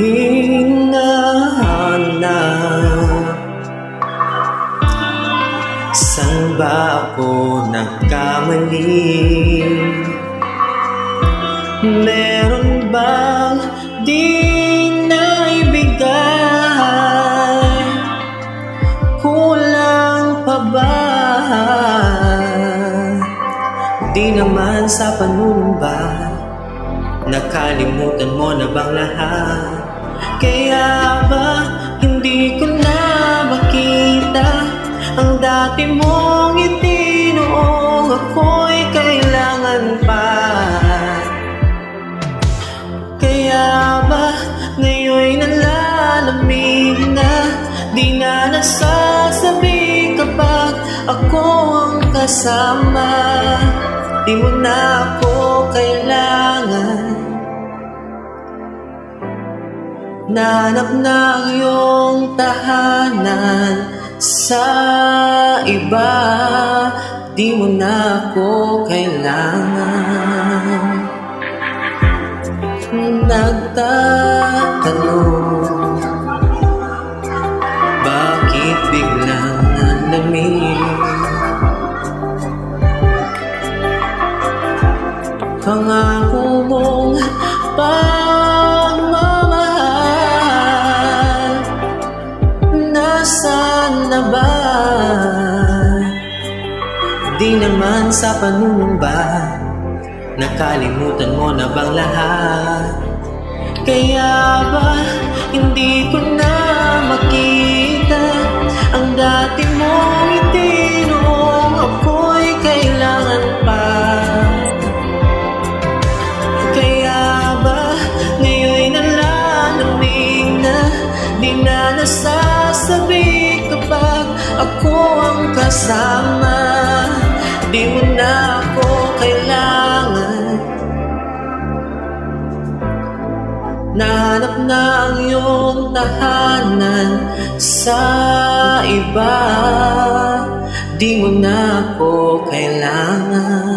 hinahanap. Saan ba ako nagkamali? Meron bang di naibigay? Kulang pa ba? Di naman sa panunumba. Nakalimutan mo na bang lahat? Kaya ba hindi ko na makita ang dati mong ngiti noong ako'y kailangan pa? Kaya ba ngayon'y nalalamig na? Di na nasasabi kapag ako ang kasama. Di mo na ako kailangan. Nahanap na ang iyong tahanan sa iba. Di mo na ako kailangan. Nagtatanong, bakit biglang nanlamig? Pangako mong pagmamahal, nasaan na ba? Di naman sa panunumba. Nakalimutan mo na bang lahat? Kaya ba hindi ko na makita ang dati mong ngiti noong ako'y kailangan pa? Kaya ba ngayon'y nalalamig na? Di na nasasabi kapag ako ang kasama. Di mo na ako kailangan. Nahanap na ang iyong tahanan sa iba. Di mo na ako kailangan.